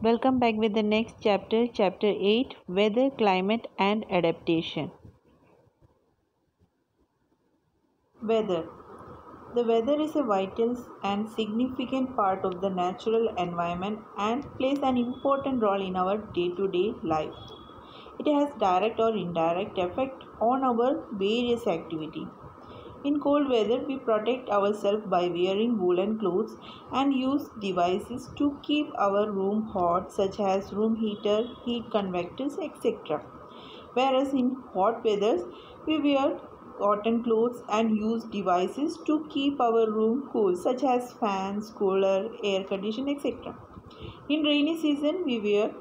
Welcome back with the next chapter, chapter 8, Weather, Climate and Adaptation. Weather. The weather is a vital and significant part of the natural environment and plays an important role in our day-to-day life. It has direct or indirect effect on our various activities. In cold weather, we protect ourselves by wearing woolen clothes and use devices to keep our room hot, such as room heater, heat convectors, etc. Whereas in hot weather, we wear cotton clothes and use devices to keep our room cool, such as fans, cooler, air conditioner, etc. In rainy season, we wear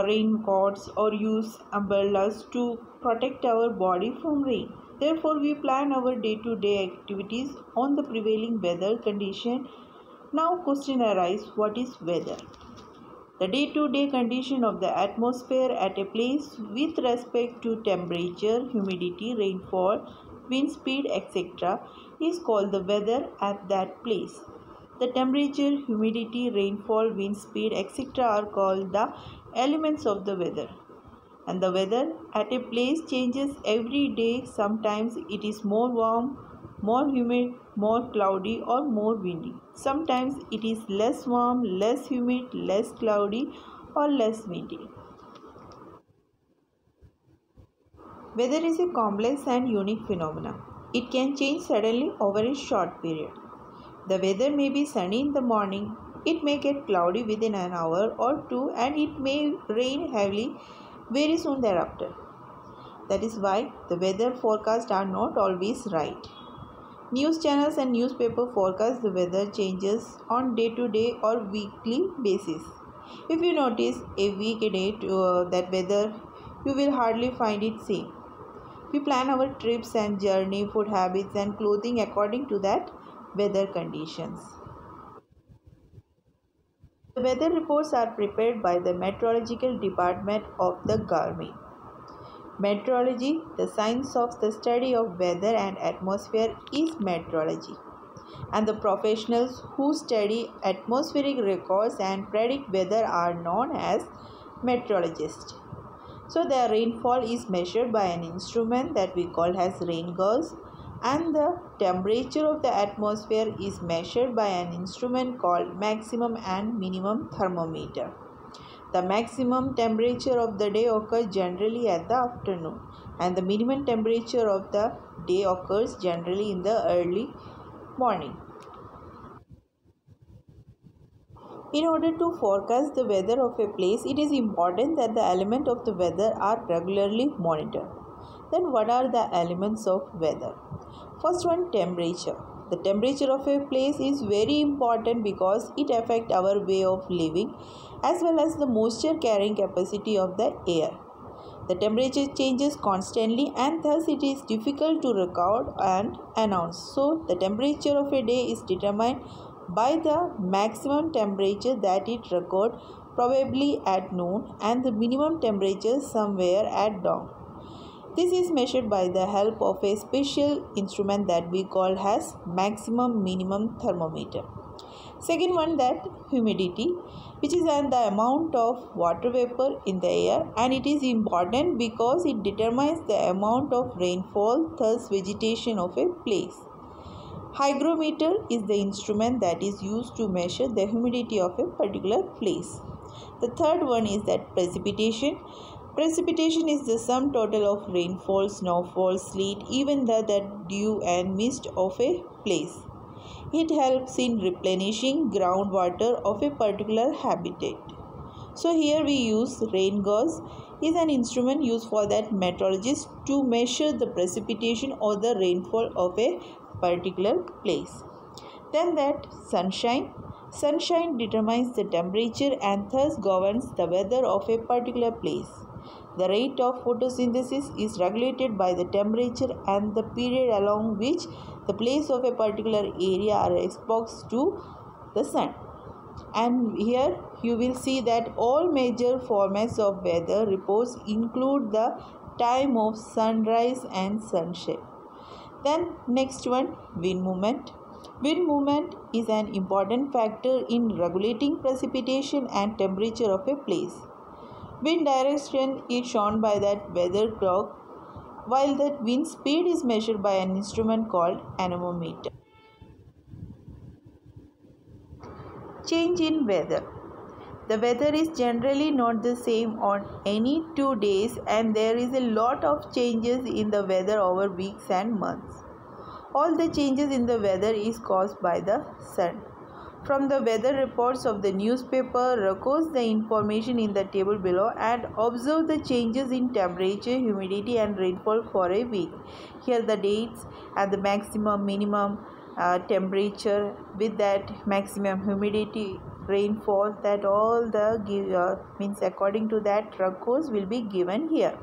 raincoats or use umbrellas to protect our body from rain. Therefore, we plan our day-to-day activities on the prevailing weather condition. Now, question arises: what is weather? The day-to-day condition of the atmosphere at a place with respect to temperature, humidity, rainfall, wind speed, etc. is called the weather at that place. The temperature, humidity, rainfall, wind speed, etc. are called the elements of the weather. And the weather at a place changes every day. Sometimes it is more warm, more humid, more cloudy or more windy. Sometimes it is less warm, less humid, less cloudy or less windy. Weather is a complex and unique phenomenon. It can change suddenly over a short period. The weather may be sunny in the morning, it may get cloudy within an hour or two, and it may rain heavily very soon thereafter. That is why the weather forecasts are not always right. News channels and newspaper forecast the weather changes on day-to-day or weekly basis. If you notice a week ahead that weather, you will hardly find it same. We plan our trips and journey, food habits and clothing according to that weather conditions. The weather reports are prepared by the meteorological department of the government. Meteorology, the science of the study of weather and atmosphere, is meteorology. And the professionals who study atmospheric records and predict weather are known as meteorologists. So the rainfall is measured by an instrument that we call as rain gauge, and the temperature of the atmosphere is measured by an instrument called maximum and minimum thermometer. The maximum temperature of the day occurs generally at the afternoon, and the minimum temperature of the day occurs generally in the early morning. In order to forecast the weather of a place, it is important that the elements of the weather are regularly monitored. Then what are the elements of weather? First one, temperature. The temperature of a place is very important because it affects our way of living as well as the moisture carrying capacity of the air. The temperature changes constantly and thus it is difficult to record and announce. So the temperature of a day is determined by the maximum temperature that it records probably at noon and the minimum temperature somewhere at dawn. This is measured by the help of a special instrument that we call as maximum minimum thermometer. Second one, that humidity, which is the amount of water vapor in the air, and it is important because it determines the amount of rainfall, thus vegetation of a place. Hygrometer is the instrument that is used to measure the humidity of a particular place. The third one is that precipitation. Precipitation is the sum total of rainfall, snowfall, sleet, even the dew and mist of a place. It helps in replenishing groundwater of a particular habitat. So here we use rain gauge is an instrument used for that meteorologist to measure the precipitation or the rainfall of a particular place. Then that sunshine. Sunshine determines the temperature and thus governs the weather of a particular place. The rate of photosynthesis is regulated by the temperature and the period along which the place of a particular area are exposed to the sun. And here you will see that all major formats of weather reports include the time of sunrise and sunset. Then next one, wind movement. Wind movement is an important factor in regulating precipitation and temperature of a place. Wind direction is shown by that weather clock, while that wind speed is measured by an instrument called anemometer. Change in weather. The weather is generally not the same on any 2 days, and there is a lot of changes in the weather over weeks and months. All the changes in the weather is caused by the sun. From the weather reports of the newspaper, records the information in the table below and observe the changes in temperature, humidity and rainfall for a week. Here the dates and the maximum, minimum temperature with that maximum humidity, rainfall, that all the means according to that records will be given here.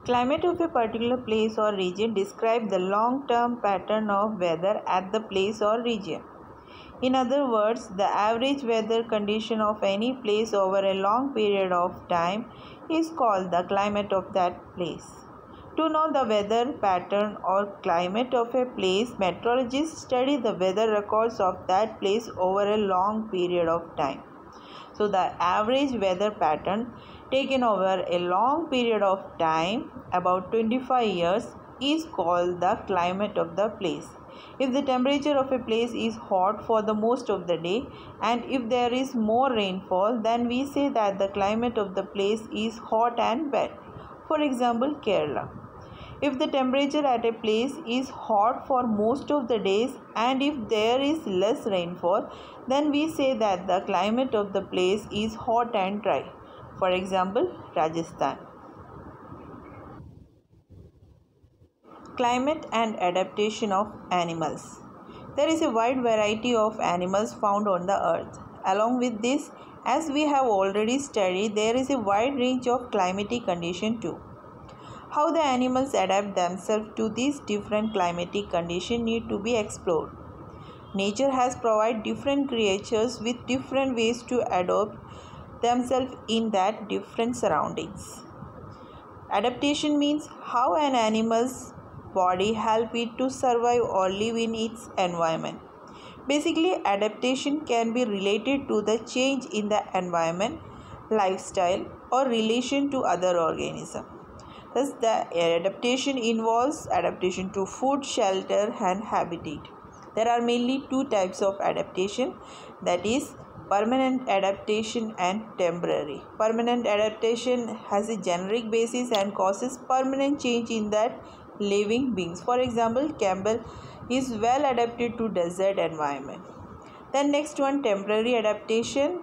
Climate of a particular place or region describe the long-term pattern of weather at the place or region. In other words, the average weather condition of any place over a long period of time is called the climate of that place. To know the weather pattern or climate of a place, meteorologists study the weather records of that place over a long period of time. So the average weather pattern taken over a long period of time, about 25 years, is called the climate of the place. If the temperature of a place is hot for the most of the day and if there is more rainfall, then we say that the climate of the place is hot and wet. For example, Kerala. If the temperature at a place is hot for most of the days and if there is less rainfall, then we say that the climate of the place is hot and dry. For example, Rajasthan. Climate and adaptation of animals. There is a wide variety of animals found on the earth. Along with this, as we have already studied, there is a wide range of climatic conditions too. How the animals adapt themselves to these different climatic conditions need to be explored. Nature has provided different creatures with different ways to adapt themselves in that different surroundings. Adaptation means how an animal's body helps it to survive or live in its environment. Basically, adaptation can be related to the change in the environment, lifestyle, or relation to other organisms. Thus, the adaptation involves adaptation to food, shelter, and habitat. There are mainly two types of adaptation, that is, permanent adaptation and temporary. Permanent adaptation has a generic basis and causes permanent change in that living beings. For example, camel is well adapted to desert environment. Then next one, temporary adaptation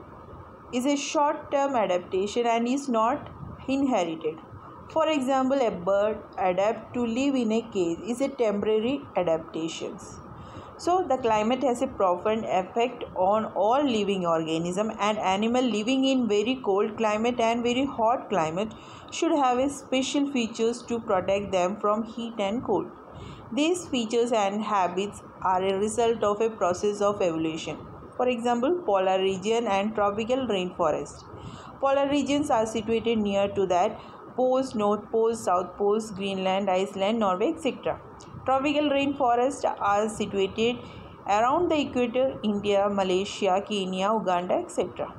is a short-term adaptation and is not inherited. For example, a bird adapts to live in a cage is a temporary adaptation. So, the climate has a profound effect on all living organisms, and animals living in very cold climate and very hot climate should have a special features to protect them from heat and cold. These features and habits are a result of a process of evolution. For example, polar region and tropical rainforest. Polar regions are situated near to that poles, North Pole, South Poles, Greenland, Iceland, Norway, etc. Tropical rainforests are situated around the equator, India, Malaysia, Kenya, Uganda, etc.